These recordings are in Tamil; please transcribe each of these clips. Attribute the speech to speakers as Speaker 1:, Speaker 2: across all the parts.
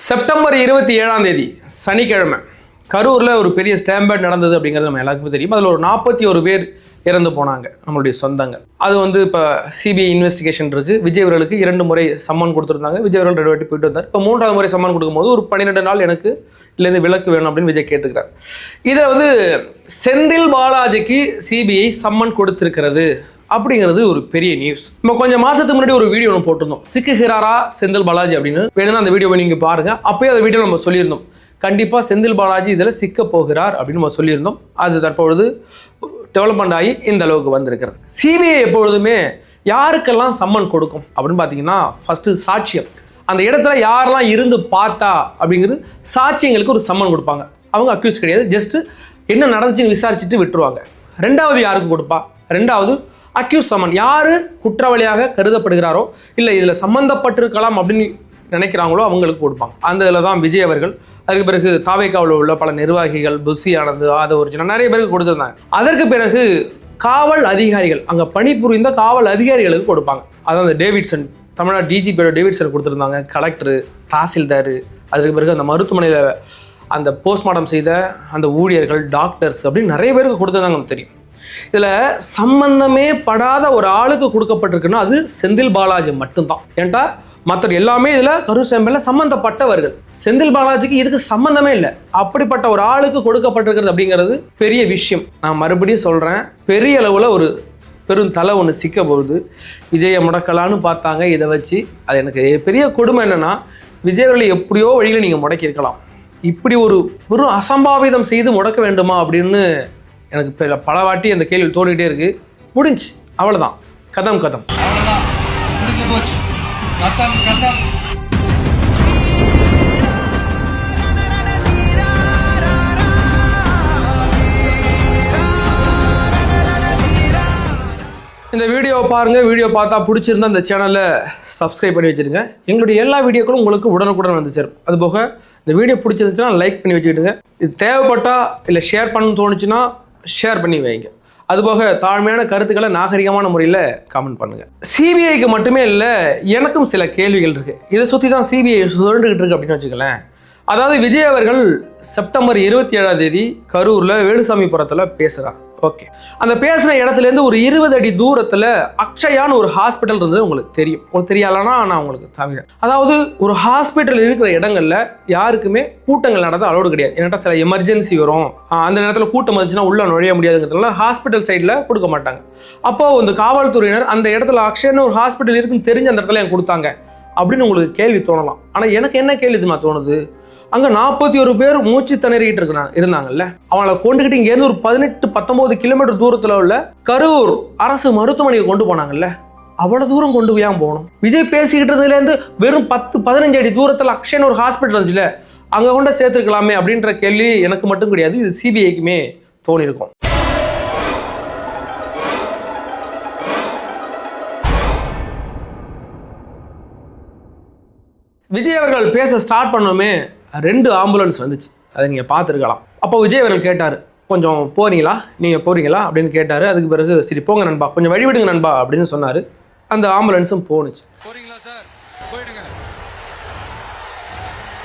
Speaker 1: செப்டம்பர் 27 சனிக்கிழமை கரூரில் ஒரு பெரிய ஸ்டாம்பேட் நடந்தது அப்படிங்கிறது நம்ம எல்லாருக்குமே தெரியும். அதில் ஒரு 41 பேர் இறந்து போனாங்க, நம்மளுடைய சொந்தங்கள். அது இப்போ சிபிஐ இன்வெஸ்டிகேஷன் இருக்குது. விஜய் அவர்களுக்கு 2 முறை சம்மன் கொடுத்துருந்தாங்க. விஜய் அவர்கள் 2 வாட்டி போயிட்டு வந்தார். இப்போ 3வது முறை சம்மன் கொடுக்கும்போது ஒரு 12 நாள் எனக்கு இல்லைருந்து விலக்கு வேணும் அப்படின்னு விஜய் கேட்டுக்கிறார். இதில் செந்தில் பாலாஜிக்கு சிபிஐ சம்மன் கொடுத்துருக்கிறது அப்படிங்கிறது ஒரு பெரிய நியூஸ். நம்ம கொஞ்சம் மாசத்துக்கு முன்னாடி ஒரு வீடியோ ஒன்று போட்டிருந்தோம், சிக்குகிறாரா செந்தில் பாலாஜி அப்படின்னு. வேணும்னா அந்த வீடியோவை நீங்க பாருங்க. அப்பயே அந்த வீடியோ நம்ம சொல்லியிருந்தோம், கண்டிப்பா செந்தில் பாலாஜி இதில் சிக்க போகிறார் அப்படின்னு நம்ம சொல்லியிருந்தோம். அது தற்பொழுது டெவலப்மெண்ட் ஆகி இந்த அளவுக்கு வந்திருக்கிறது. சிபிஐ எப்பொழுதுமே யாருக்கெல்லாம் சம்மன் கொடுக்கும் அப்படின்னு பார்த்தீங்கன்னா, ஃபர்ஸ்ட் சாட்சியம், அந்த இடத்துல யாரெல்லாம் இருந்து பார்த்தா அப்படிங்கிறது சாட்சியங்களுக்கு ஒரு சம்மன் கொடுப்பாங்க. அவங்க அக்யூஸ் கிடையாது, ஜஸ்ட் என்ன நடந்துச்சுன்னு விசாரிச்சுட்டு விட்டுருவாங்க. 2வது யாருக்கு கொடுப்பா? 2வது அக்யூஸ் சம்மன், யாரு குற்றவாளியாக கருதப்படுகிறாரோ இல்லை இதில் சம்மந்தப்பட்டிருக்கலாம் அப்படின்னு நினைக்கிறாங்களோ அவங்களுக்கு கொடுப்பாங்க. அந்த இதில் தான் விஜய் அவர்கள், அதுக்கு பிறகு தாவேக்காவில் உள்ள பல நிர்வாகிகள், புசி ஆனந்த், ஆதவர்ஜுனா நிறைய பேருக்கு கொடுத்துருந்தாங்க. அதற்கு பிறகு காவல் அதிகாரிகள், அங்கே பணிபுரிந்த காவல் அதிகாரிகளுக்கு கொடுப்பாங்க. அதாவது டேவிட்சன், தமிழ்நாடு டிஜிபியோட டேவிட்சன் கொடுத்துருந்தாங்க, கலெக்டரு, தாசில்தார், அதுக்கு பிறகு அந்த மருத்துவமனையில் அந்த போஸ்ட்மார்ட்டம் செய்த அந்த ஊழியர்கள், டாக்டர்ஸ் அப்படின்னு நிறைய பேருக்கு கொடுத்துருந்தாங்க தெரியும். இதில் சம்பந்தமே படாத ஒரு ஆளுக்கு கொடுக்கப்பட்டிருக்குன்னா அது செந்தில் பாலாஜி மட்டும்தான். ஏன்டா மற்ற எல்லாமே இதில் கரூர் ஸ்டாம்பில் சம்பந்தப்பட்டவர்கள். செந்தில் பாலாஜிக்கு இதுக்கு சம்பந்தமே இல்லை. அப்படிப்பட்ட ஒரு ஆளுக்கு கொடுக்கப்பட்டிருக்கிறது அப்படிங்கிறது பெரிய விஷயம். நான் மறுபடியும் சொல்கிறேன், பெரிய அளவில் ஒரு பெரும் தலை ஒன்று சிக்க போகுது. விஜயை முடக்கலான்னு பார்த்தாங்க, இதை வச்சு. அது எனக்கு பெரிய கொடுமை என்னென்னா, விஜய் அவர்களை எப்படியோ வழியில் நீங்கள் முடக்கியிருக்கலாம், இப்படி ஒரு அசம்பாவிதம் செய்து முடக்க வேண்டுமா அப்படின்னு எனக்கு பல வாட்டி அந்த கேள்வி தோணிக்கிட்டே இருக்கு. முடிஞ்சு, அவ்வளோதான், கதம் கதம். இந்த வீடியோவை பாருங்க. வீடியோ பார்த்தா பிடிச்சிருந்தா இந்த சேனலை சப்ஸ்கிரைப் பண்ணி வச்சுருங்க. எங்களுடைய எல்லா வீடியோக்களும் உங்களுக்கு உடனுக்குடன் வந்து சேரும். அதுபோக இந்த வீடியோ பிடிச்சிருந்துச்சுன்னா லைக் பண்ணி வச்சுக்கிட்டுங்க. இது தேவைப்பட்டா இல்லை ஷேர் பண்ணணும்னு தோணுச்சுன்னா ஷேர் பண்ணி வைங்க. அதுபோக தாழ்மையான கருத்துக்களை நாகரிகமான முறையில் கமெண்ட் பண்ணுங்கள். சிபிஐக்கு மட்டுமே இல்லை, எனக்கும் சில கேள்விகள் இருக்குது. இதை சுற்றி தான் சிபிஐ சுழண்டுகிட்டு இருக்கு அப்படின்னு வச்சுக்கலேன். அதாவது விஜய் அவர்கள் செப்டம்பர் 27 கரூரில் வேலுசாமிபுரத்தில் பேசுகிறார். ஓகே, அந்த பேசுகிற இடத்துலேருந்து ஒரு 20 அடி தூரத்தில் அக்ஷயான்னு ஒரு ஹாஸ்பிட்டல் இருந்தது உங்களுக்கு தெரியும். உங்களுக்கு தெரியலன்னா நான் உங்களுக்கு தமிழ். அதாவது ஒரு ஹாஸ்பிட்டல் இருக்கிற இடங்களில் யாருக்குமே கூட்டங்கள் நடந்த அலோடு கிடையாது. ஏன்னா சில எமர்ஜென்சி வரும், அந்த நேரத்தில் கூட்டம் வந்துச்சுன்னா உள்ள நுழைய முடியாதுங்கிறதுனால ஹாஸ்பிட்டல் சைடில் கொடுக்க மாட்டாங்க. அப்போது இந்த காவல்துறையினர் அந்த இடத்துல அக்ஷயான்னு ஒரு ஹாஸ்பிட்டல் இருக்குன்னு தெரிஞ்ச அந்த இடத்துல எனக்கு கொடுத்தாங்க அப்படின்னு உங்களுக்கு கேள்வி தோணலாம். ஆனால் எனக்கு என்ன கேள்வி இதுமா தோணுது, அங்கே 41 பேர் மூச்சு திணறிட்டு இருந்தாங்கல்ல, அவங்கள கொண்டுகிட்டு இங்கேருந்து ஒரு 18-19 கிலோமீட்டர் தூரத்தில் உள்ள கரூர் அரசு மருத்துவமனைக்கு கொண்டு போனாங்கல்ல, அவ்வளோ தூரம் கொண்டு போய் போகணும்? விஜய் பேசிக்கிட்டதுலேருந்து வெறும் 10-15 அடி தூரத்தில் அக்ஷன் ஒரு ஹாஸ்பிட்டல் இருந்துச்சுல, அங்கே கொண்டு சேர்த்துருக்கலாமே அப்படின்ற கேள்வி எனக்கு மட்டும் கிடையாது, இது சிபிஐக்குமே தோணியிருக்கும். விஜய் அவர்கள் பேச ஸ்டார்ட் பண்ணோமே 2 ஆம்புலன்ஸ் வந்துச்சு, அதை நீங்கள் பார்த்துருக்கலாம். அப்போ விஜய் அவர்கள் கேட்டார், கொஞ்சம் போறீங்களா, நீங்கள் போறீங்களா அப்படின்னு கேட்டார். அதுக்கு பிறகு சரி போங்க நண்பா, கொஞ்சம் வழிவிடுங்க நண்பா அப்படின்னு சொன்னார். அந்த ஆம்புலன்ஸும் போணுச்சு.
Speaker 2: போறீங்களா சார், போயிடுங்க.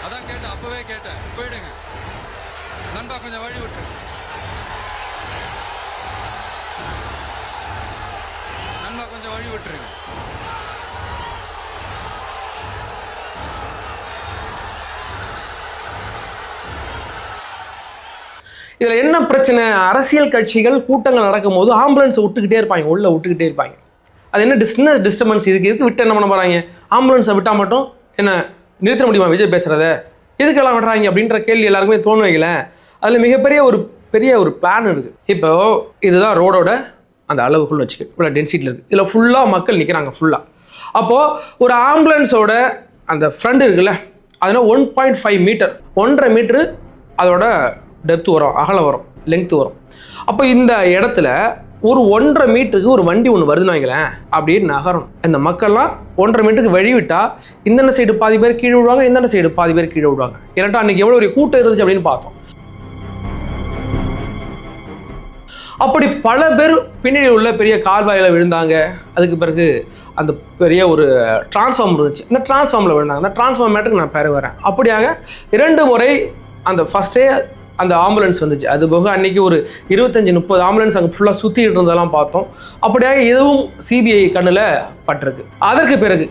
Speaker 2: அதான் கேட்டேன், அப்பவே கேட்டேன், போயிடுங்க நண்பா, கொஞ்சம் வழி விட்டு நண்பா, கொஞ்சம் வழி விட்டுருங்க.
Speaker 1: இதில் என்ன பிரச்சனை, அரசியல் கட்சிகள் கூட்டங்கள் நடக்கும் போது ஆம்புலன்ஸை விட்டுக்கிட்டே இருப்பாங்க, உள்ளே விட்டுக்கிட்டே இருப்பாங்க. அது என்ன டிஸ்டர்பன்ஸ், இதுக்கு விட்டு என்ன பண்ண போகிறாங்க? ஆம்புலன்ஸை விட்டால் மட்டும் என்ன நிறுத்த முடியுமா விஜய் பேசுகிறத? எதுக்கெல்லாம் விடுறாங்க அப்படின்ற கேள்வி எல்லாருக்குமே தோணு வைங்களேன். அதில் மிகப்பெரிய ஒரு பிளான் இருக்குது. இப்போ இதுதான் ரோடோட அந்த அளவுக்குள்ள வச்சுக்க, இவ்வளோ டென்சிட்டியில் இருக்குது, இதில் ஃபுல்லாக மக்கள் நிற்கிறாங்க ஃபுல்லாக. அப்போது ஒரு ஆம்புலன்ஸோட அந்த ஃப்ரண்ட் இருக்குல்ல, அதனால் 1.5 மீட்டர், 1.5 மீட்ரு அதோட டெப்த் வரும், அகலம் வரும், லெங்க்த் வரும். அப்போ இந்த இடத்துல ஒரு 1.5 மீட்டருக்கு ஒரு வண்டி ஒன்று வருதுன்னு வைங்களேன், அப்படியே நகரும். இந்த மக்கள்லாம் 1.5 மீட்டருக்கு வழி விட்டால் இந்தந்த சைடு பாதி பேர் கீழே விடுவாங்க, இந்தந்த சைடு பாதி பேர் கீழே விடுவாங்க. ஏன்னாட்டா அன்றைக்கி எவ்வளோ ஒரு கூட்டம் இருந்துச்சு அப்படின்னு பார்த்தோம். அப்படி பல பேர் பின்னாடி உள்ள பெரிய கால்வாயில் விழுந்தாங்க. அதுக்கு பிறகு அந்த பெரிய ஒரு டிரான்ஸ்ஃபார்மர் இருந்துச்சு, இந்த டிரான்ஸ்ஃபார்மரில் விழுந்தாங்க. அந்த டிரான்ஸ்ஃபார்மர் மேட்டுக்கு நான் பேர் வரேன். அப்படியாக 2 முறை அந்த ஃபஸ்ட்டே அந்த ஆம்புலன்ஸ் வந்துச்சு. அது போக அன்றைக்கி ஒரு 25-30 ஆம்புலன்ஸ் அங்கே ஃபுல்லாக சுற்றிட்டு இருந்ததெல்லாம் பார்த்தோம். அப்படியாக இதுவும் சிபிஐ கண்ணில் பட்டிருக்கு. அதற்கு பிறகு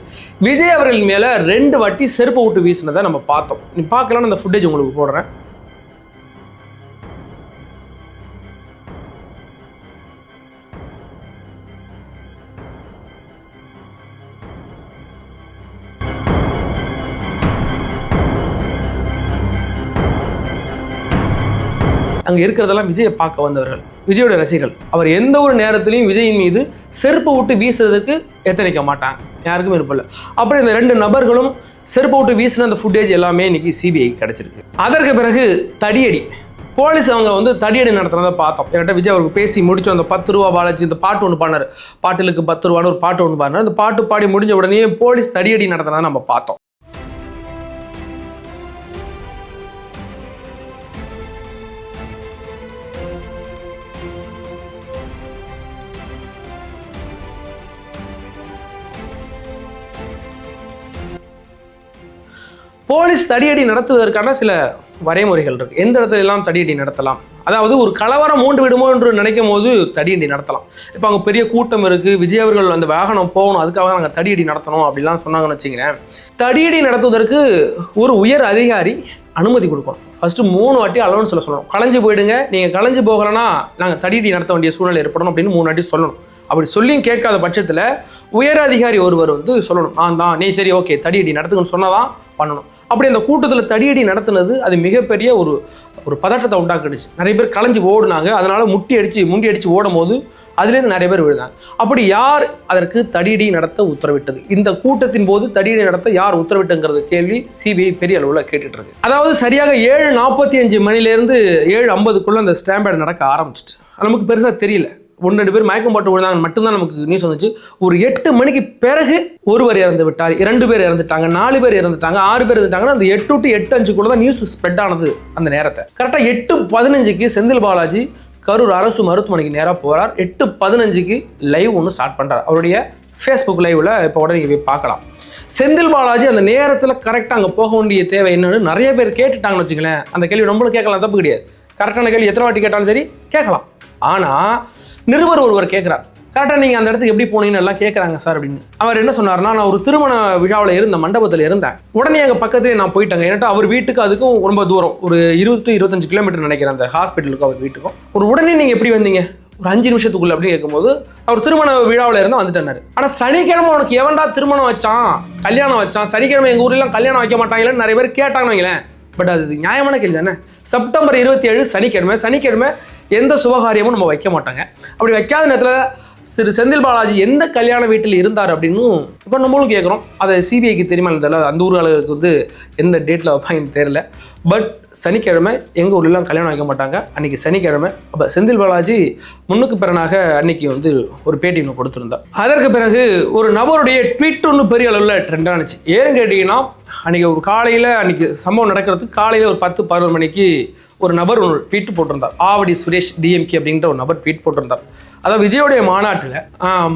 Speaker 1: விஜய் அவர்கள் மேலே 2 வாட்டி செருப்பு விட்டு வீசினதை நம்ம பார்த்தோம். நீ பார்க்கலான்னு அந்த ஃபுட்டேஜ் உங்களுக்கு போடுறேன். அங்கே இருக்கிறதெல்லாம் விஜயை பார்க்க வந்தவர்கள், விஜயோட ரசிகர்கள். அவர் எந்த ஒரு நேரத்திலையும் விஜயின் மீது செருப்பு விட்டு வீசுறதுக்கு எத்தனைக்க மாட்டாங்க, யாருக்குமே இருப்பில்லை. அப்புறம் இந்த 2 நபர்களும் செருப்பு விட்டு வீசின அந்த ஃபுட்டேஜ் எல்லாமே இன்னைக்கு சிபிஐ கிடச்சிருக்கு. அதற்கு பிறகு தடியடி, போலீஸ் அவங்க தடியடி நடத்துறதை பார்த்தோம். என்கிட்ட விஜய் அவருக்கு பேசி முடிச்சோம். அந்த 10 ரூபா பாலாஜி இந்த பாட்டு ஒன்று பாடினார், பாட்டிலுக்கு 10 ரூபான்னு ஒரு பாட்டு ஒன்று பாடினார். அந்த பாட்டு பாடி முடிஞ்ச உடனே போலீஸ் தடியடி நடத்துறதை நம்ம பார்த்தோம். போலீஸ் தடியடி நடத்துவதற்கான சில வரைமுறைகள் இருக்கு. எந்த இடத்துல எல்லாம் தடியடி நடத்தலாம், அதாவது ஒரு கலவரம் மூண்டு விடுமோ என்று நினைக்கும் போது தடியடி நடத்தலாம். இப்போ அங்கே பெரிய கூட்டம் இருக்குது, விஜய் அவர்கள் அந்த வாகனம் போகணும், அதுக்காக நாங்கள் தடியடி நடத்தணும் அப்படிலாம் சொன்னாங்கன்னு வச்சுக்கிறேன். தடியடி நடத்துவதற்கு ஒரு உயர் அதிகாரி அனுமதி கொடுக்கணும். ஃபஸ்ட்டு 3 வாட்டி அலோன்னு சொல்லணும். கலைஞ்சு போயிடுங்க, நீங்கள் கலைஞ்சு போகலைன்னா நாங்கள் தடியடி நடத்த வேண்டிய சூழ்நிலை ஏற்படணும் அப்படின்னு 3 வாட்டி சொல்லணும். அப்படி சொல்லியும் கேட்காத பட்சத்தில் உயர் அதிகாரி ஒருவர் சொல்லணும், நான் தான், நீ சரி ஓகே தடியடி நடத்துக்கன்னு சொன்னதான் பண்ணணும். அப்படி அந்த கூட்டத்தில் தடியடி நடத்துனது அது மிகப்பெரிய ஒரு பதட்டத்தை உண்டாக்கிடுச்சு. நிறைய பேர் கலைஞ்சு ஓடுனாங்க. அதனால முண்டி அடித்து ஓடும் போது அதுலேருந்து நிறைய பேர் விழுந்தாங்க. அப்படி யார் அதற்கு தடியடி நடத்த உத்தரவிட்டது, இந்த கூட்டத்தின் போது தடியடி நடத்த யார் உத்தரவிட்டுங்கிறது கேள்வி சிபிஐ பெரிய அளவில் கேட்டுட்டு இருக்கு. அதாவது சரியாக 7:45 மணிலேருந்து 7:50 அந்த ஸ்டாம்பேட் நடக்க ஆரம்பிச்சிட்டு நமக்கு பெருசாக தெரியல. 1-2 பேர் மயக்கம் போட்டு விழுந்தாங்க மட்டும்தான் நமக்கு நியூஸ் வந்துச்சு. ஒரு 8 மணிக்கு பிறகு ஒருவர் இறந்து விட்டார், 2 பேர் இறந்துட்டாங்க, 4 பேர் இறந்துட்டாங்க, 6 பேர் இறந்துட்டாங்கன்னா அந்த 8 to 8:05 தான் நியூஸ் ஸ்ப்ரெட் ஆனது. அந்த நேரத்தை கரெக்டாக 8:15 செந்தில் பாலாஜி கரூர் அரசு மருத்துவமனைக்கு நேராக போகிறார். 8:15 லைவ் ஒன்று ஸ்டார்ட் பண்ணுறார், அவருடைய ஃபேஸ்புக் லைவில். இப்போ உடனே நீங்கள் போய் பார்க்கலாம். செந்தில் பாலாஜி அந்த நேரத்தில் கரெக்டாக அங்கே போக வேண்டிய தேவை என்னன்னு நிறைய பேர் கேட்டுட்டாங்கன்னு வச்சுங்களேன். அந்த கேள்வி நம்மளும் கேட்கலாம், தப்பு கிடையாது. கரெக்டான கேள்வி எத்தனை வாட்டி கேட்டாலும் சரி கேட்கலாம். ஆனால் நிருபர் ஒருவர் கேட்குறார், கரெக்டாக நீங்கள் அந்த இடத்துக்கு எப்படி போனீங்கன்னு எல்லாம் கேட்குறாங்க சார் அப்படின்னு. அவர் என்ன சொன்னார்னா, நான் ஒரு திருமண விழாவில் இருந்த மண்டபத்தில் இருந்தேன். உடனே எங்கள் பக்கத்துலேயே நான் போயிட்டேங்க. ஏன்னா அவர் வீட்டுக்கு அதுக்கும் ரொம்ப தூரம், ஒரு 20 to 25 கிலோமீட்டர் நினைக்கிறேன் அந்த ஹாஸ்பிட்டலுக்கும் அவர் வீட்டுக்கும். ஒரு உடனே நீங்கள் எப்படி வந்தீங்க, ஒரு 5 நிமிஷத்துக்குள்ள அப்படின்னு கேட்கும்போது அவர் திருமண விழாவில் இருந்தால் வந்துட்டாரு. ஆனால் சனிக்கிழமை உனக்கு எவன்டா திருமணம் வச்சான், கல்யாணம் வச்சான், சனிக்கிழமை எங்கள் ஊர்லாம் கல்யாணம் வைக்க மாட்டாங்களேன்னு நிறைய பேர் கேட்டாங்கன்னு வைங்களேன். பட் அது நியாயமான கேள்வி தானே. செப்டம்பர் 27 சனிக்கிழமை எந்த சுபகாரியமும் நம்ம வைக்க மாட்டாங்க. அப்படி வைக்காத நேரத்தில் செந்தில் பாலாஜி எந்த கல்யாண வீட்டில் இருந்தார் அப்படின்னு இப்போ நம்மளும் கேட்குறோம். அதை சிபிஐக்கு தெரியுமா தெரியல, அந்த ஊர்களுக்கு எந்த டேட்டில் வைப்பாங்கன்னு தெரியல. பட் சனிக்கிழமை எங்கள் ஊர்லாம் கல்யாணம் வைக்க மாட்டாங்க. அன்றைக்கி சனிக்கிழமை. அப்போ செந்தில் பாலாஜி முன்னுக்கு பிறனாக அன்னைக்கு ஒரு பேட்டி ஒன்று கொடுத்துருந்தார். அதற்கு பிறகு ஒரு நபருடைய ட்வீட் ஒன்று பெரிய அளவில் ட்ரெண்ட் ஆனிச்சு. ஏன்னு கேட்டிங்கன்னா, அன்றைக்கி ஒரு காலையில் அன்றைக்கி சம்பவம் நடக்கிறதுக்கு காலையில் ஒரு 10-11 மணிக்கு ஒரு நபர் ஒரு ட்வீட் போட்டிருந்தார். ஆவடி சுரேஷ் டிஎம்கே அப்படின்ற ஒரு நபர் ட்வீட் போட்டிருந்தார். அதாவது விஜயோடைய மாநாட்டில்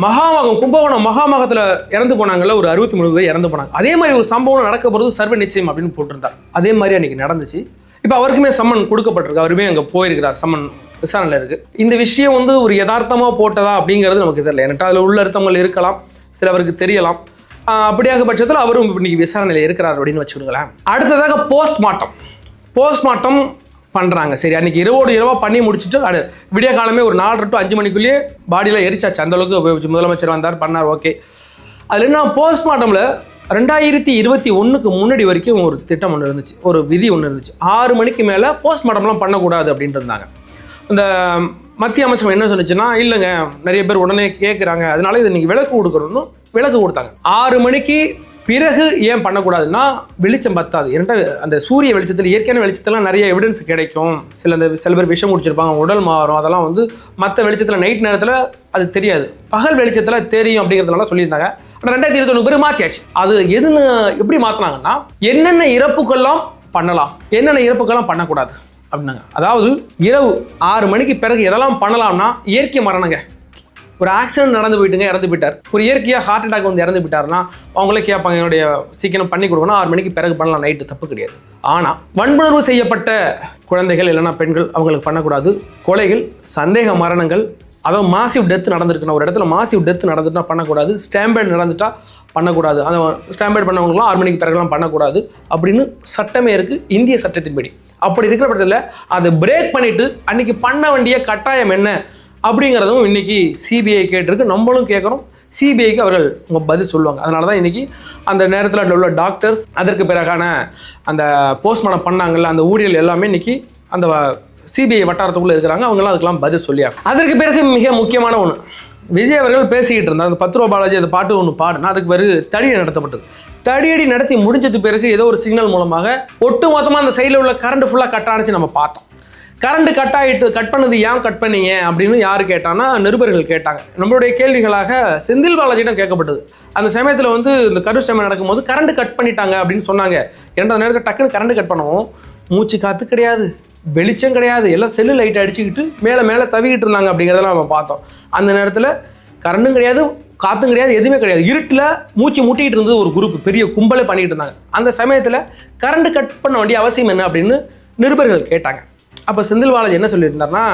Speaker 1: மகாமகம் கும்பகோணம் மகாமகத்தில் இறந்து போனாங்கல்ல, ஒரு 63 பேர் இறந்து போனாங்க. அதே மாதிரி ஒரு சம்பவம் நடக்க போகிறது சர்வ நிச்சயம் அப்படின்னு போட்டிருந்தார். அதே மாதிரி அன்றைக்கி நடந்துச்சு. இப்போ அவருக்குமே சம்மன் கொடுக்கப்பட்டிருக்கு, அவருமே அங்கே போயிருக்கிறார், சம்மன் விசாரணையில் இருக்குது. இந்த விஷயம் ஒரு யதார்த்தமாக போட்டதா அப்படிங்கிறது நமக்கு தெரியல. ஏன்னா அதில் உள்ள அர்த்தங்கள் இருக்கலாம், சிலவருக்கு தெரியலாம். அப்படியாக பட்சத்தில் அவரும் இன்னைக்கு விசாரணையில் இருக்கிறார் அப்படின்னு வச்சுக்கிடுங்களேன். அடுத்ததாக போஸ்ட்மார்ட்டம் பண்ணுறாங்க. சரி, அன்றைக்கி இரவாக பண்ணி முடிச்சுட்டு விடிய காலமே ஒரு 4 to 5 மணிக்குள்ளேயே பாடியில் எரிச்சாச்சு. அந்தளவுக்கு முதலமைச்சர் வந்தார், பண்ணார், ஓகே. அதில் என்ன, போஸ்ட்மார்ட்டமில் 2021க்கு முன்னாடி வரைக்கும் ஒரு திட்டம் ஒன்று இருந்துச்சு, ஒரு விதி ஒன்று இருந்துச்சு. 6 மணிக்கு மேலே போஸ்ட்மார்ட்டம்லாம் பண்ணக்கூடாது அப்படின்ட்டு இருந்தாங்க. இந்த மத்திய அமைச்சகம் என்ன சொன்னிச்சுன்னா, இல்லைங்க நிறைய பேர் உடனே கேட்குறாங்க, அதனால இதை நீங்கள் விலக்கு கொடுக்கணும்னு விலக்கு கொடுத்தாங்க. 6 மணிக்கு பிறகு ஏன் பண்ணக்கூடாதுன்னா, வெளிச்சம் பத்தாது. ஏன்னா அந்த சூரிய வெளிச்சத்தில், இயற்கையான வெளிச்சத்தெல்லாம் நிறைய எவிடன்ஸ் கிடைக்கும். சில பேர் விஷம் குடிச்சிருப்பாங்க, உடல் மாறும், அதெல்லாம் மற்ற வெளிச்சத்தில் நைட் நேரத்தில் அது தெரியாது, பகல் வெளிச்சத்தில் தெரியும் அப்படிங்கிறதுனால சொல்லியிருந்தாங்க. ஆனால் 2021 பேர் மாற்றியாச்சு. அது எப்படி மாற்றினாங்கன்னா, என்னென்ன இறப்புக்கெல்லாம் பண்ணலாம், என்னென்ன இறப்புக்கெல்லாம் பண்ணக்கூடாது அப்படின்னாங்க. அதாவது இரவு 6 மணிக்கு பிறகு எதெல்லாம் பண்ணலாம்னா இயற்கை மரணங்க. ஒரு ஆக்சிடென்ட் நடந்து போயிட்டுங்க, இறந்து போயிட்டார். ஒரு இயற்கையாக ஹார்ட் அட்டாக் வந்து இறந்து போயிட்டாருன்னா அவங்களே கேட்பாங்க, என்னுடைய சீக்கிரம் பண்ணி கொடுக்கணும், 6 மணிக்கு பிறகு பண்ணலாம், நைட்டு தப்பு கிடையாது. ஆனால் வன்புணர்வு செய்யப்பட்ட குழந்தைகள் இல்லைன்னா பெண்கள் அவங்களுக்கு பண்ணக்கூடாது. கொலைகள், சந்தேக மரணங்கள், அதாவது மாசிவ் டெத் நடந்திருக்குன்னா ஒரு இடத்துல மாசிவ் டெத் நடந்துட்டுனா பண்ணக்கூடாது. ஸ்டாம்பேட் நடந்துட்டா பண்ணக்கூடாது. அந்த ஸ்டாம்பேட் பண்ணவங்களுக்குலாம் 6 மணிக்கு பிறகுலாம் பண்ணக்கூடாது அப்படின்னு சட்டமே இருக்குது இந்திய சட்டத்தின்படி. அப்படி இருக்கிற பட்சத்தில் அதை பிரேக் பண்ணிவிட்டு அன்றைக்கி பண்ண வேண்டிய கட்டாயம் என்ன அப்படிங்கிறதும் இன்றைக்கி சிபிஐ கேட்டிருக்கு. நம்மளும் கேட்குறோம், சிபிஐக்கு அவர்கள் பதில் சொல்லுவாங்க. அதனால தான் இன்றைக்கி அந்த நேரத்தில் உள்ள டாக்டர்ஸ், அதற்கு பிறகான அந்த போஸ்ட்மார்ட்டம் பண்ணாங்கல்ல அந்த ஊழியர்கள் எல்லாமே இன்றைக்கி அந்த சிபிஐ வட்டாரத்துக்குள்ளே இருக்கிறாங்க. அவங்களாம் அதுக்கெல்லாம் பதில் சொல்லியாங்க. அதற்கு பிறகு மிக முக்கியமான ஒன்று, விஜய் அவர்கள் பேசிக்கிட்டு இருந்தார். அந்த 10 ரூபா பாலாஜி அந்த பாட்டு ஒன்று பாடுனா அதுக்கு பிறகு தடியடி நடத்தப்பட்டது. தடியடி நடத்தி முடிஞ்சது பிறகு ஏதோ ஒரு சிக்னல் மூலமாக ஒட்டு மொத்தமாக அந்த சைடில் உள்ள கரண்ட் ஃபுல்லாக கட் ஆனிச்சு நம்ம பார்த்தோம். கரண்ட் கட் ஆகிட்டு, கட் பண்ணது ஏன் கட் பண்ணீங்க அப்படின்னு யார் கேட்டான்னா நிருபர்கள் கேட்டாங்க. நம்மளுடைய கேள்விகளாக செந்தில் பாலாஜியிடம் கேட்கப்பட்டது. அந்த சமயத்தில் வந்து இந்த கரு ஸ்டேமன் நடக்கும்போது கரண்ட் கட் பண்ணிட்டாங்க அப்படின்னு சொன்னாங்க. 2 நேரத்தில் டக்குன்னு கரண்ட் கட் பண்ணவும் மூச்சு காற்று கிடையாது, வெளிச்சம் கிடையாது, எல்லாம் செல்லு லைட் அடிச்சுக்கிட்டு மேலே தவிக்கிட்டு இருந்தாங்க அப்படிங்கிறதெல்லாம் நம்ம பார்த்தோம். அந்த நேரத்தில் கரண்டும் கிடையாது, காற்றும் கிடையாது, எதுவுமே கிடையாது. இருட்டில் மூச்சு முட்டிக்கிட்டு இருந்தது ஒரு குரூப், பெரிய கும்பலே பண்ணிகிட்டு இருந்தாங்க. அந்த சமயத்தில் கரண்ட் கட் பண்ண வேண்டிய அவசியம் என்ன அப்படின்னு நிருபர்கள் கேட்டாங்க. அப்போ செந்தில் பாலாஜி என்ன சொல்லியிருந்தாருன்னா,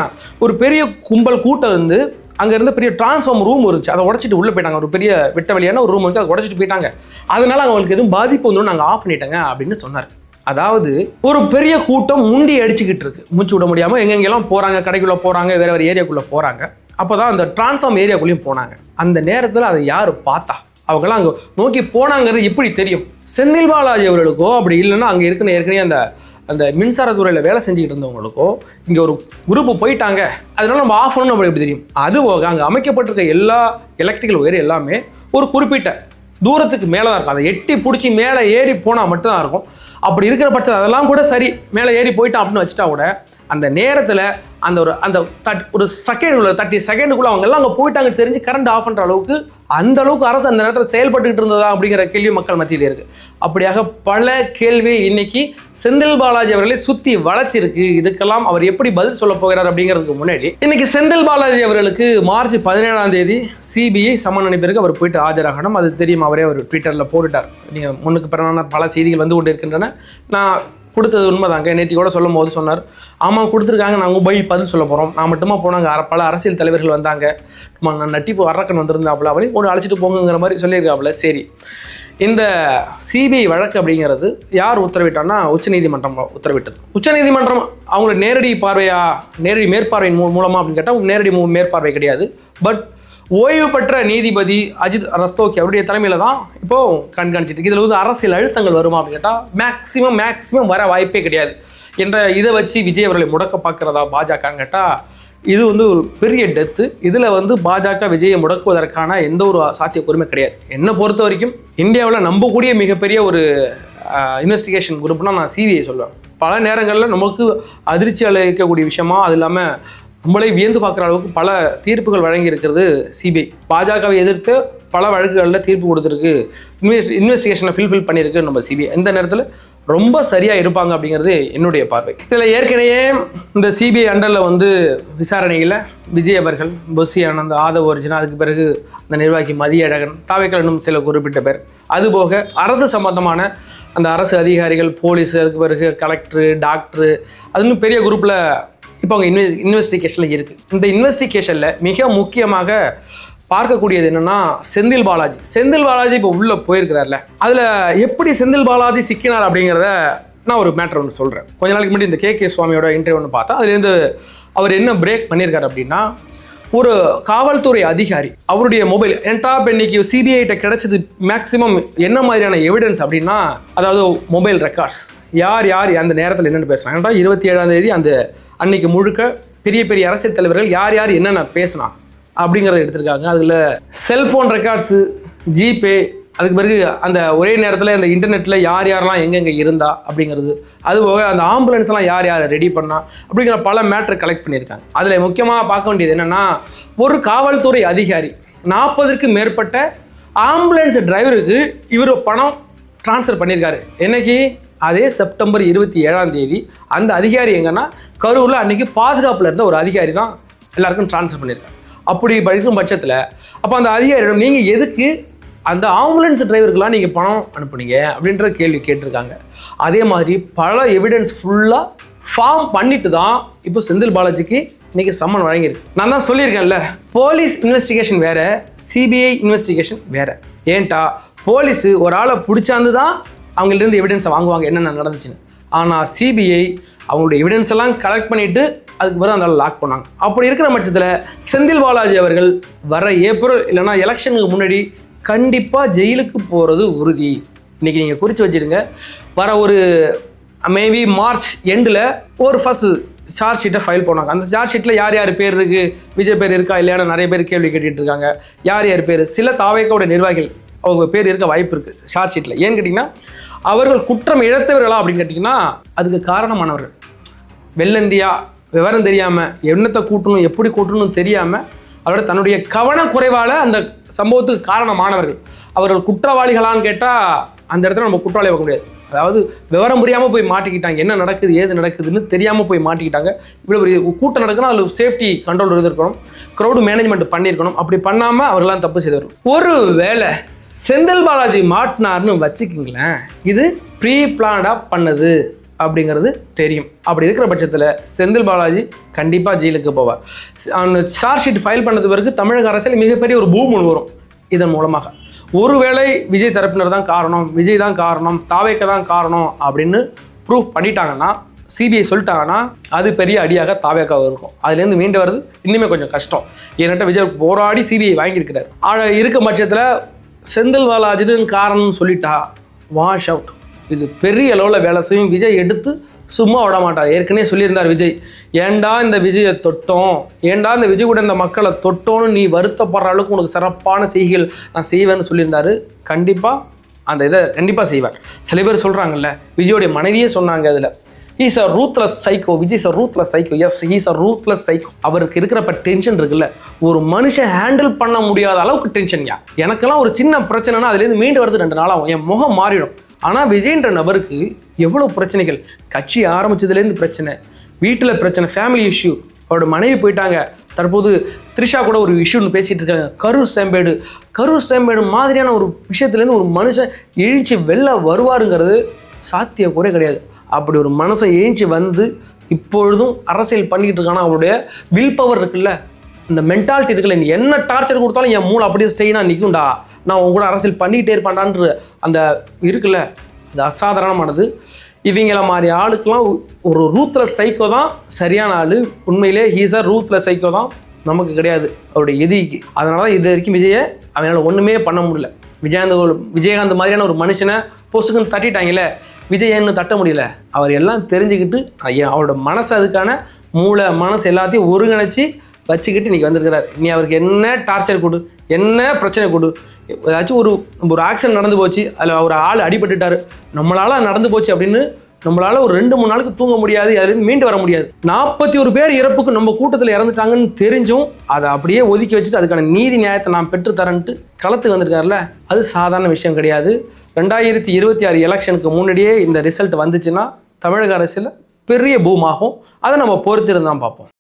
Speaker 1: ஒரு பெரிய கும்பல் கூட்டம் வந்து அங்கே இருந்து பெரிய டிரான்ஸ்ஃபார்மர் ரூம் இருந்துச்சு, அதை உடச்சிட்டு உள்ளே போயிட்டாங்க. ஒரு பெரிய வெட்ட வழியான ஒரு ரூம் இருந்துச்சு, அதை உடச்சிட்டு போயிட்டாங்க. அதனால அவங்களுக்கு எதுவும் பாதிப்பு வந்துடும், நாங்கள் ஆஃப் பண்ணிட்டேங்க அப்படின்னு சொன்னார். அதாவது ஒரு பெரிய கூட்டம் முண்டி அடிச்சுக்கிட்டு இருக்கு, மூச்சு விட முடியாமல் எங்கெங்கெல்லாம் போகிறாங்க, கடைக்குள்ளே போகிறாங்க, வேறு ஏரியாக்குள்ளே போகிறாங்க. அப்போ தான் அந்த டிரான்ஸ்ஃபார்ம் ஏரியாக்குள்ளேயும் போனாங்க. அந்த நேரத்தில் அதை யார் பார்த்தா, அவங்கெல்லாம் அங்கே நோக்கி போனாங்கிறது எப்படி தெரியும்? செந்தில் பாலாஜி அவர்களுக்கோ அப்படி இல்லைன்னா அங்கே இருக்கிற ஏற்கனவே அந்த மின்சாரத்துறையில் வேலை செஞ்சுக்கிட்டு இருந்தவங்களுக்கோ இங்கே ஒரு குரூப்பு போயிட்டாங்க, அதனால நம்ம ஆஃப் பண்ணணும் அப்படி எப்படி தெரியும்? அதுபோக அங்கே அமைக்கப்பட்டிருக்க எல்லா எலக்ட்ரிக்கல் ஒயர் எல்லாமே ஒரு குறிப்பிட்ட தூரத்துக்கு மேலே தான் இருக்கும். அதை எட்டி பிடிச்சி மேலே ஏறி போனால் மட்டும்தான் இருக்கும். அப்படி இருக்கிற பட்சம் அதெல்லாம் கூட சரி, மேலே ஏறி போயிட்டான் அப்படின்னு வச்சுட்டா கூட அந்த நேரத்தில் ஒரு செகண்டுக்குள்ள 30 செகண்டுக்குள்ளே அவங்க எல்லாம் அங்கே போயிட்டாங்க தெரிஞ்சு கரண்ட் ஆஃப் பண்ணுற அளவுக்கு அந்த அளவுக்கு அரசு அந்த நேரத்தில் செயல்பட்டுக்கிட்டு இருந்ததா அப்படிங்கிற கேள்வி மக்கள் மத்தியில் இருக்குது. அப்படியாக பல கேள்வி இன்னைக்கு செந்தில் பாலாஜி அவர்களை சுற்றி வளைச்சிருக்கு. இதுக்கெல்லாம் அவர் எப்படி பதில் சொல்ல போகிறார் அப்படிங்கிறதுக்கு முன்னாடி இன்னைக்கு செந்தில் பாலாஜி அவர்களுக்கு மார்ச் 17ஆம் தேதி சிபிஐ சம்மன் அனுப்பியிருக்கு. அவர் போயிட்டு ஆஜராகணும், அது தெரியும். அவரே அவர் ட்விட்டரில் போட்டுட்டார். நீங்கள் முன்னுக்கு பிறனான பல செய்திகள் வந்து கொண்டு இருக்கின்றன. நான் கொடுத்தது உண்மைதாங்க. நேற்று கூட சொல்லும் போது சொன்னார், ஆமாம் கொடுத்துருக்காங்க, நாங்கள் போய் பதில் சொல்ல போகிறோம். நான் மட்டுமா போனாங்க, பல அரசியல் தலைவர்கள் வந்தாங்க, நான் நட்டிப்பு அரக்கன் வந்திருந்தாப்புல, அவளையும் ஒன்று அழைச்சிட்டு போங்கிற மாதிரி சொல்லியிருக்காப்புல. சரி, இந்த சிபிஐ வழக்கு அப்படிங்கிறது யார் உத்தரவிட்டான்னா உச்சநீதிமன்றம் உத்தரவிட்டது. உச்சநீதிமன்றம் அவங்கள நேரடி மேற்பார்வையின் மூலமாக அப்படின்னு கேட்டால் நேரடி மேற்பார்வை கிடையாது. பட் ஓய்வு பெற்ற நீதிபதி அஜித் ரஸ்தோகி அவருடைய தலைமையில் தான் இப்போது கண்காணிச்சிட்டு. இதில் வந்து அரசியல் அழுத்தங்கள் வருமா அப்படின்னு கேட்டால் மேக்ஸிமம் வர வாய்ப்பே கிடையாது என்ற இதை வச்சு விஜய் அவர்களை முடக்க பார்க்குறதா பாஜகன்னு கேட்டால் இது வந்து ஒரு பெரிய டெத்து. இதில் வந்து பாஜக விஜயை முடக்குவதற்கான எந்த ஒரு சாத்தியக்கூறுமே கிடையாது. என்னை பொறுத்த வரைக்கும் இந்தியாவில் நம்பக்கூடிய மிகப்பெரிய ஒரு இன்வெஸ்டிகேஷன் குரூப்னா நான் சிபிஐ சொல்லுவேன். பல நேரங்களில் நமக்கு அதிர்ச்சி அளிக்கக்கூடிய விஷயமா, அது இல்லாமல் நம்மளே வியந்து பார்க்குற அளவுக்கு பல தீர்ப்புகள் வழங்கி இருக்கிறது சிபிஐ. பாஜகவை எதிர்த்து பல வழக்குகளில் தீர்ப்பு கொடுத்துருக்கு, இன்வெஸ்டிகேஷனை ஃபில்ஃபில் பண்ணியிருக்கு நம்ம சிபிஐ. இந்த நேரத்தில் ரொம்ப சரியாக இருப்பாங்க அப்படிங்கிறது என்னுடைய பார்வை. இதில் ஏற்கனவே இந்த சிபிஐ அண்டரில் வந்து விசாரணையில் விஜய் அவர்கள், பொஸ்ஸி ஆனந்த், ஆதவ் அர்ஜுனா, அதுக்கு பிறகு அந்த நிர்வாகி மதியழகன், தாவேக்கள் இன்னும் சில குறிப்பிட்ட பேர், அதுபோக அரசு சம்பந்தமான அந்த அரசு அதிகாரிகள், போலீஸ், அதுக்கு பிறகு கலெக்டரு, டாக்டரு, அது இன்னும் பெரிய குரூப்பில் இப்போ அவங்க இன்வெஸ்டிகேஷனில் இருக்குது. இந்த இன்வெஸ்டிகேஷனில் மிக முக்கியமாக பார்க்கக்கூடியது என்னென்னா செந்தில் பாலாஜி இப்போ உள்ளே போயிருக்கிறார்ல, அதில் எப்படி செந்தில் பாலாஜி சிக்கினார் அப்படிங்கிறத நான் ஒரு மேட்டர் ஒன்று சொல்கிறேன். கொஞ்ச நாளைக்கு முன்னாடி இந்த கே சுவாமியோட இன்டர்வியூ ஒன்று பார்த்தா அதுலேருந்து அவர் என்ன பிரேக் பண்ணியிருக்காரு அப்படின்னா, ஒரு காவல்துறை அதிகாரி அவருடைய மொபைல் என்டாப் இன்னைக்கு சிபிஐட்ட கிடைச்சது மேக்ஸிமம் என்ன மாதிரியான எவிடன்ஸ் அப்படின்னா, அதாவது மொபைல் ரெக்கார்ட்ஸ், யார் அந்த நேரத்தில் என்னென்னு பேசுகிறாங்க. 27ஆம் தேதி அந்த அன்னைக்கு முழுக்க பெரிய அரசியல் தலைவர்கள் யார் என்னென்ன பேசினா அப்படிங்கிறத எடுத்திருக்காங்க. அதில் செல்ஃபோன் ரெக்கார்ட்ஸு, ஜிபே, அதுக்கு பிறகு அந்த ஒரே நேரத்தில் அந்த இன்டர்நெட்டில் யாரெல்லாம் எங்கெங்கே இருந்தா அப்படிங்கிறது, அதுபோக அந்த ஆம்புலன்ஸ்லாம் யார் ரெடி பண்ணா அப்படிங்கிற பல மேட்டர் கலெக்ட் பண்ணியிருக்காங்க. அதில் முக்கியமாக பார்க்க வேண்டியது என்னென்னா, ஒரு காவல்துறை அதிகாரி 40க்கும் மேற்பட்ட ஆம்புலன்ஸ் டிரைவருக்கு இவர் பணம் ட்ரான்ஸ்ஃபர் பண்ணியிருக்காரு. என்னைக்கு அதே செப்டம்பர் 27 அந்த அதிகாரி எங்கன்னா கரூரில் அன்றைக்கி பாதுகாப்பில் இருந்த ஒரு அதிகாரி தான் எல்லாருக்கும் ட்ரான்ஸ்ஃபர் பண்ணியிருக்காங்க. அப்படி படிக்கும் பட்சத்தில் அப்போ அந்த அதிகாரியிடம் நீங்கள் எதுக்கு அந்த ஆம்புலன்ஸ் டிரைவருக்கெல்லாம் நீங்கள் பணம் அனுப்புனீங்க அப்படின்ற கேள்வி கேட்டிருக்காங்க. அதே மாதிரி பல எவிடன்ஸ் ஃபுல்லாக ஃபார்ம் பண்ணிட்டு தான் இப்போ செந்தில் பாலாஜிக்கு இன்றைக்கி சம்மன் வழங்கியிருக்கு. நான் தான் சொல்லியிருக்கேன்ல, போலீஸ் இன்வெஸ்டிகேஷன் வேறு, சிபிஐ இன்வெஸ்டிகேஷன் வேறு. ஏன்ட்டா போலீஸு ஒரு ஆளை பிடிச்சாந்து தான் அவங்கள்ட்ட எவிடன்ஸை வாங்குவாங்க என்னென்ன நடந்துச்சுன்னு. ஆனால் சிபிஐ அவங்களுடைய எவிடன்ஸ் எல்லாம் கலெக்ட் பண்ணிவிட்டு அதுக்கு பிறகு அந்த லாக் பண்ணாங்க. அப்படி இருக்கிற பட்சத்தில் செந்தில் பாலாஜி அவர்கள் வர ஏப்ரல் இல்லைனா எலெக்ஷனுக்கு முன்னாடி கண்டிப்பாக ஜெயிலுக்கு போகிறது உறுதி. இன்றைக்கி நீங்கள் குறித்து வச்சுடுங்க. வர ஒரு மேபி மார்ச் எண்டில் ஒரு ஃபஸ்ட்டு சார்ஜ் ஷீட்டை ஃபைல் பண்ணாங்க. அந்த சார்ஜ் ஷீட்டில் யார் யார் பேர் இருக்குது, விஜய் பேர் இருக்கா இல்லையான்னு நிறைய பேர் கேள்வி கேட்டுட்டு இருக்காங்க. யார் யார் பேர், சில தாவேக்காவோட நிர்வாகிகள் அவங்க பேர் இருக்க வாய்ப்பு இருக்குது சார்ஜ் ஷீட்டில். ஏன்னு கேட்டிங்கன்னா அவர்கள் குற்றம் இழத்தவர்களா அப்படின்னு கேட்டிங்கன்னா அதுக்கு காரணமானவர்கள். வெள்ளந்தியா விவரம் தெரியாமல் எண்ணத்தை கூட்டணும் எப்படி கூட்டணும்னு தெரியாமல் அவரோட தன்னுடைய கவனக்குறைவால் அந்த சம்பவத்துக்கு காரணமானவர்கள். அவர்கள் குற்றவாளிகளான்னு கேட்டால் அந்த இடத்துல நம்ம குற்றவாளியை பார்க்க முடியாது. அதாவது விவரம் புரியாமல் போய் மாட்டிக்கிட்டாங்க, என்ன நடக்குது ஏது நடக்குதுன்னு தெரியாமல் போய் மாட்டிக்கிட்டாங்க. இவ்வளோ பெரிய கூட்டம் நடக்குன்னா அதில் சேஃப்டி கண்ட்ரோல் இருந்திருக்கணும், க்ரௌடு மேனேஜ்மெண்ட் பண்ணியிருக்கணும். அப்படி பண்ணாமல் அவர்களாம் தப்பு செய்தவர். ஒரு வேளை செந்தில் பாலாஜி மாட்டினார்னு வச்சுக்கிங்களேன், இது ப்ரீ பிளான்டாக பண்ணது அப்படிங்கிறது தெரியும். அப்படி இருக்கிற பட்சத்தில் செந்தில் பாலாஜி கண்டிப்பாக ஜெயிலுக்கு போவார். சார்ஜ் ஷீட் ஃபைல் பண்ணது பிறகு தமிழக அரசியல் மிகப்பெரிய ஒரு பூம் ஒன்று வரும். இதன் மூலமாக ஒருவேளை விஜய் தரப்பினர் தான் காரணம், விஜய் தான் காரணம், தாவேக்க தான் காரணம் அப்படின்னு ப்ரூஃப் பண்ணிட்டாங்கன்னா, சிபிஐ சொல்லிட்டாங்கன்னா அது பெரிய அடியாக தாவேக்காக இருக்கும். அதுலேருந்து மீண்டு வர்றது இன்னுமே கொஞ்சம் கஷ்டம். ஏன்னாட்ட விஜய் போராடி சிபிஐ வாங்கியிருக்கிறார். இருக்க பட்சத்தில் செந்தில் பாலாஜி தான் காரணம்னு சொல்லிட்டா வாஷ் அவுட். இது பெரிய அளவில் வேலை செய்யும். விஜய் எடுத்து சும்மா விட மாட்டார். ஏற்கனவே சொல்லியிருந்தார் விஜய், ஏண்டா இந்த விஜயை தொட்டோம், ஏண்டா இந்த விஜய் கூட இந்த மக்களை தொட்டோன்னு நீ வருத்தப்படுற அளவுக்கு உனக்கு சிறப்பான செய்திகள் நான் செய்வேன்னு சொல்லியிருந்தாரு. கண்டிப்பாக அந்த இதை கண்டிப்பாக செய்வார். சில பேர் சொல்கிறாங்கல்ல, விஜயோடைய மனைவியே சொன்னாங்க அதில், he's a ruthless psycho, Vijay is a ruthless psycho. Yes, he's a ruthless psycho. அவருக்கு இருக்கிறப்ப டென்ஷன் இருக்குல்ல, ஒரு மனுஷன் ஹேண்டில் பண்ண முடியாத அளவுக்கு டென்ஷன். எனக்கெல்லாம் ஒரு சின்ன பிரச்சனைனா அதுலேருந்து மீண்டு வரது 2 நாள் ஆகும், என் முகம் மாறிடும். ஆனால் விஜய்ன்ற நபருக்கு எவ்வளோ பிரச்சனைகள், கட்சி ஆரம்பித்ததுலேருந்து பிரச்சனை, வீட்டில் பிரச்சனை, ஃபேமிலி இஷ்யூ, அவரோட மனைவி போயிட்டாங்க, தற்போது த்ரிஷா கூட ஒரு இஷ்யூன்னு பேசிகிட்டு இருக்காங்க, கரூர் ஸ்டாம்பேடு மாதிரியான ஒரு விஷயத்துலேருந்து ஒரு மனுஷன் எழுச்சி வெளில வருவாருங்கிறது சாத்திய குறை கிடையாது. அப்படி ஒரு மனசை எழுச்சி வந்து இப்பொழுதும் அரசியல் பண்ணிக்கிட்டு இருக்கானா, அவருடைய வில் பவர் இருக்குல்ல, இந்த மென்டாலிட்டி இருக்குல்ல, நீ என்ன டார்ச்சர் கொடுத்தாலும் என் மூளை அப்படியே ஸ்டெயினாக நிற்கும்டா, நான் உங்க கூட அரசியல் பண்ணிக்கிட்டே இருப்பான்டான்ற அந்த இருக்குல்ல, அது அசாதாரணமானது. இவங்கள மாதிரி ஆளுக்கெல்லாம் ஒரு ரூத்லெஸ் சைக்கோ தான் சரியான ஆள். உண்மையிலே ஹீஸ் அ ரூத்லெஸ் சைக்கோ தான், நமக்கு கிடையாது அவருடைய எதிரிக்கு. அதனால தான் இது வரைக்கும் விஜயை அவனால் ஒன்றுமே பண்ண முடியல. விஜயகாந்த் மாதிரியான ஒரு மனுஷனை பொசுக்குன்னு தட்டிட்டாங்களே, விஜய் என்ன தட்ட முடியல. அவர் எல்லாம் தெரிஞ்சுக்கிட்டு அவரோட மனசு, அதுக்கான மூளை மனசு எல்லாத்தையும் ஒருங்கிணைச்சி வச்சுக்கிட்டு இன்றைக்கி வந்திருக்கிறார். நீ அவருக்கு என்ன டார்ச்சர் கொடு, என்ன பிரச்சனை கொடு, ஏதாச்சும் ஒரு ஆக்சிடென்ட் நடந்து போச்சு, அதில் ஒரு ஆள் அடிபட்டுட்டார், நம்மளால் நடந்து போச்சு அப்படின்னு நம்மளால் ஒரு 2-3 நாளுக்கு தூங்க முடியாது, அதுலேருந்து மீண்டு வர முடியாது. 41 பேர் இறப்புக்கு நம்ம கூட்டத்தில் இறந்துட்டாங்கன்னு தெரிஞ்சும் அதை அப்படியே ஒதுக்கி வச்சுட்டு அதுக்கான நீதி நியாயத்தை நான் பெற்றுத்தரேன்ட்டு களத்துக்கு வந்திருக்காருல, அது சாதாரண விஷயம் கிடையாது. 2026 எலெக்ஷனுக்கு முன்னாடியே இந்த ரிசல்ட் வந்துச்சுன்னா தமிழக அரசியல் பெரிய பூமாகும். அதை நம்ம பொறுத்திருந்தான் பார்ப்போம்.